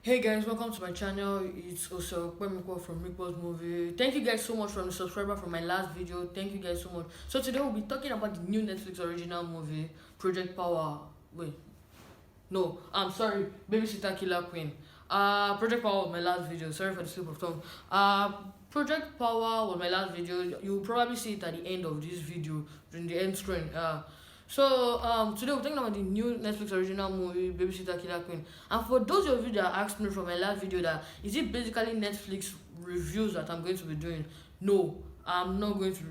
Hey guys, welcome to my channel. It's Ose Opemipo from Mipos Movies. Thank you guys so much for the subscriber from my last video. Thank you guys so much. So today we'll be talking about the new Netflix original movie, Project Power. Wait, no, I'm sorry, Babysitter Killer Queen. Project Power was my last video. Sorry for the slip of tongue. Project Power was my last video. You'll probably see it at the end of this video, in the end screen. Today we're talking about the new Netflix original movie, Babysitter Killer Queen. And for those of you that asked me from my last video that is it basically Netflix reviews that I'm going to be doing? No, I'm not going to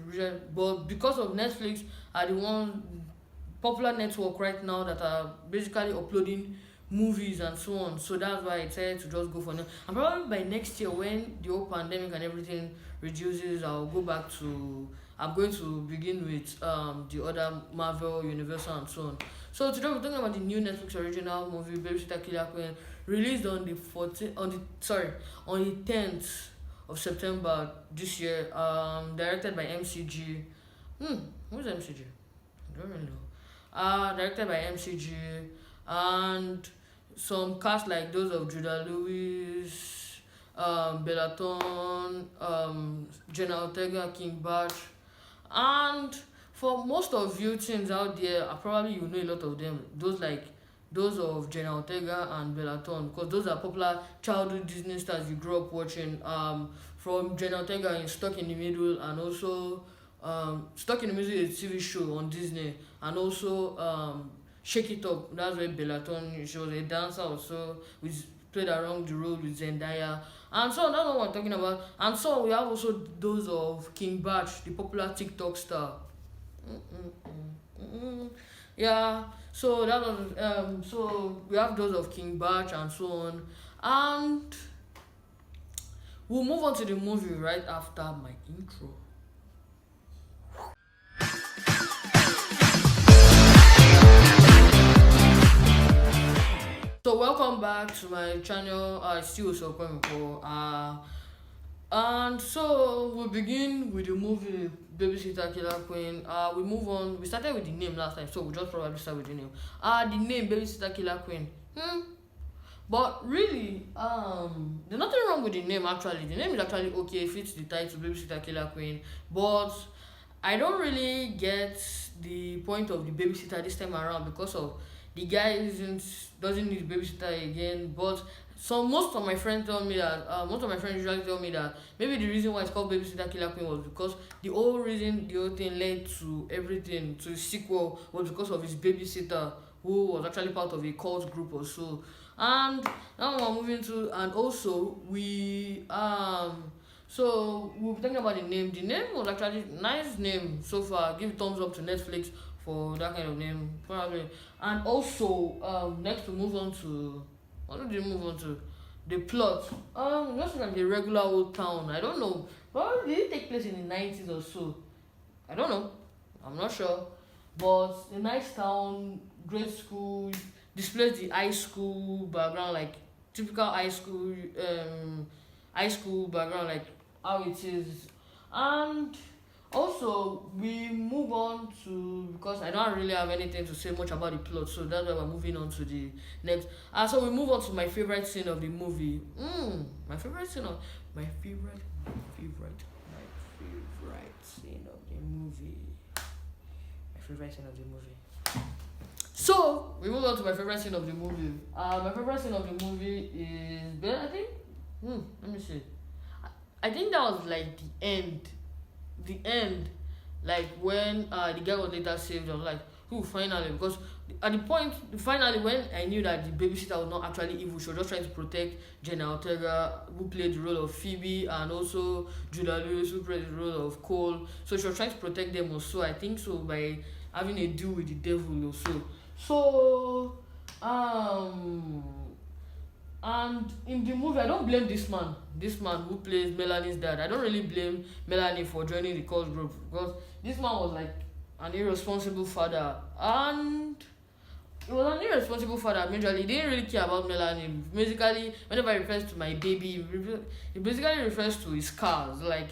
but because of Netflix are the one popular network right now that are basically uploading movies and so on. So that's why I decided to just go for now. And probably by next year, when the whole pandemic and everything reduces, I'll go back to. I'm going to begin with the other Marvel, Universal, and so on. So today we're talking about the new Netflix original movie, Babysitter Killer Queen, released on the 14th, on the 10th of September this year. Directed by MCG. Who's MCG? I don't really know. Directed by MCG, and some cast like those of Judah Lewis, Bellaton, Jenna Ortega, King Batch, and for most of you teens out there, probably you know a lot of them. Those of Jenna Ortega and Bellaton, because those are popular childhood Disney stars you grew up watching. From Jenna Ortega in Stuck in the Middle, and also Stuck in the Middle is a TV show on Disney, and also Shake It Up. That's where Bellaton, she was a dancer also, which played around the road with Zendaya. And so that's what we're talking about. And so we have also those of King Batch, the popular TikTok star. Yeah, so that was so we have those of King Batch and so on. And we'll move on to the movie right after my intro. So welcome back to my channel. I still Ose Opemipo. And so we begin with the movie Babysitter Killer Queen. We move on. We started with the name last time, so we'll just probably start with the name. The name Babysitter Killer Queen. But really, there's nothing wrong with the name actually. The name is actually okay, it fits the title Babysitter Killer Queen. But I don't really get the point of the babysitter this time around because of the guy doesn't need babysitter again. But most of my friends tell me that most of my friends usually tell me that maybe the reason why it's called Babysitter Killer Queen was because the whole thing led to everything to the sequel was because of his babysitter who was actually part of a cult group or so. And now we're moving to, and also we'll be talking about the name. The name was actually nice name so far. Give thumbs up to Netflix for that kind of name, probably. And also, next we move on to what did we move on to? The plot. Just like the regular old town. I don't know. Probably did it take place in the 90s or so? I don't know. I'm not sure. But a nice town, great school, displays the high school background, like typical high school background, like how it is. And also we move on to, because I don't really have anything to say much about the plot, so that's why we're moving on to the next. So we move on to my favorite scene of the movie. My favorite scene of my favorite scene of the movie. My favorite scene of the movie. So we move on to my favorite scene of the movie. My favorite scene of the movie is, I think. Let me see. I think that was like the end. Like when the guy was later saved. I was like, finally, because at the point, finally, when I knew that the babysitter was not actually evil, she was just trying to protect Jenna Ortega, who played the role of Phoebe, and also Judah Lewis, who played the role of Cole. So she was trying to protect them also, I think so, by having a deal with the devil also. So, and in the movie, I don't blame this man who plays Melanie's dad. I don't really blame Melanie for joining the cult group, because this man was like an irresponsible father, and he was an irresponsible father. Majorly, he didn't really care about Melanie. Basically, whenever he refers to my baby, he basically refers to his cars, like,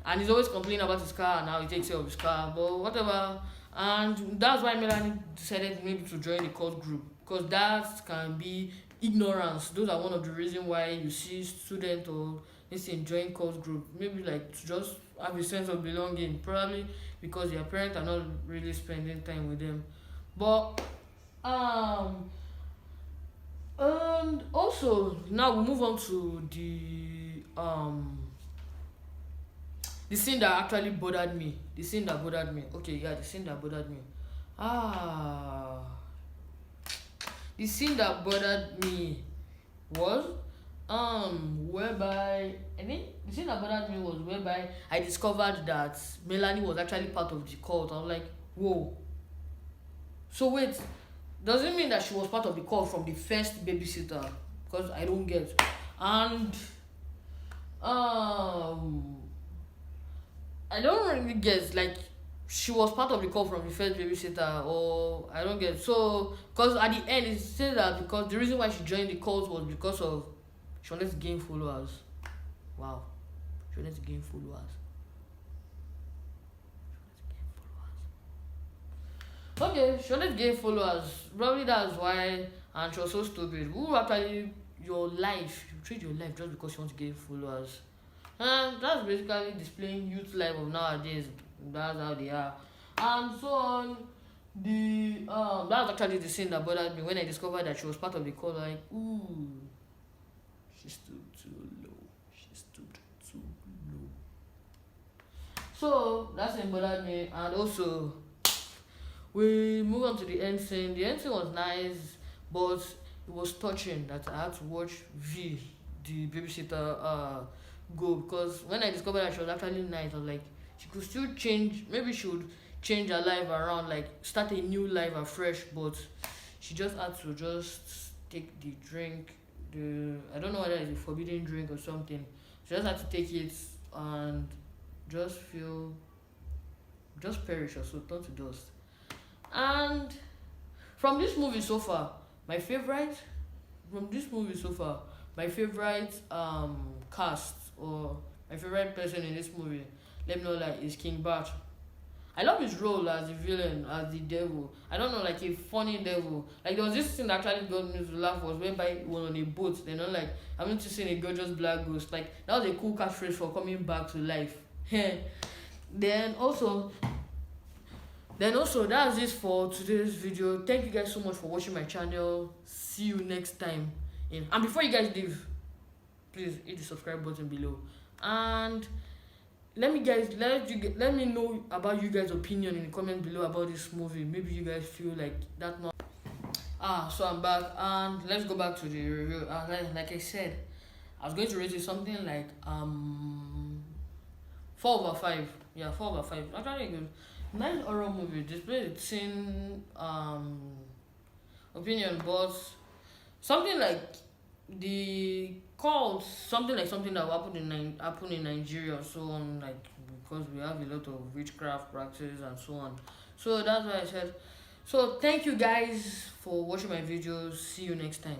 and he's always complaining about his car and how he takes care of his car, but whatever. And that's why Melanie decided maybe to join the cult group, because that can be ignorance. Those are one of the reasons why you see student or let's say join cult group, maybe like to just have a sense of belonging, probably because their parents are not really spending time with them. But um and also now we move on to the scene that actually bothered me. The scene that bothered me. Okay, yeah, the scene that bothered me. Ah, the scene that bothered me was whereby I think the scene that bothered me was whereby I discovered that Melanie was actually part of the cult. I was like, whoa. So wait, does it mean that she was part of the cult from the first babysitter? Because I don't get. And um I don't really get, like, she was part of the call from the first babysitter, or I don't get. So because at the end it said that because the reason why she joined the cult was because of she wanted to gain followers. Wow, she wanted to gain followers. Okay, she wanted to gain followers. Probably that's why, and she was so stupid. Who actually your life? You trade your life just because you want to gain followers. And that's basically displaying youth life of nowadays. That's how they are. And so on. The that was actually the scene that bothered me when I discovered that she was part of the call. Like, ooh, she stood too low. She stood too low. So that scene bothered me, and also we move on to the end scene. The end scene was nice, but it was touching that I had to watch V, the babysitter, go, because when I discovered that she was actually nice, I was like, she could still change. Maybe she would change her life around, like start a new life afresh. But she just had to just take the drink. I don't know whether it's a forbidden drink or something. She just had to take it and just feel, just perish or so, turn to dust. And from this movie so far, my favorite from this movie so far, my favorite cast or my favorite person in this movie, let me know, like, is King Bach. I love his role as the villain, as the devil. I don't know, like a funny devil. Like there was this thing that actually got me to laugh was whereby he was on a boat. They know, like, I'm into seeing a gorgeous black ghost. Like that was a cool catchphrase for coming back to life. then also that's it for today's video. Thank you guys so much for watching my channel. See you next time. And before you guys leave, please hit the subscribe button below. And let me know about you guys' opinion in the comment below about this movie. Maybe you guys feel like that not. So I'm back, and let's go back to the review. Like I said, I was going to rate it something like 4/5. Yeah, 4/5. Actually good. Nice horror movie. Display its scene opinion, but something like the cult, something that happened in Nigeria, so on, like, because we have a lot of witchcraft practices and so on. So that's why I said. So thank you guys for watching my videos. See you next time.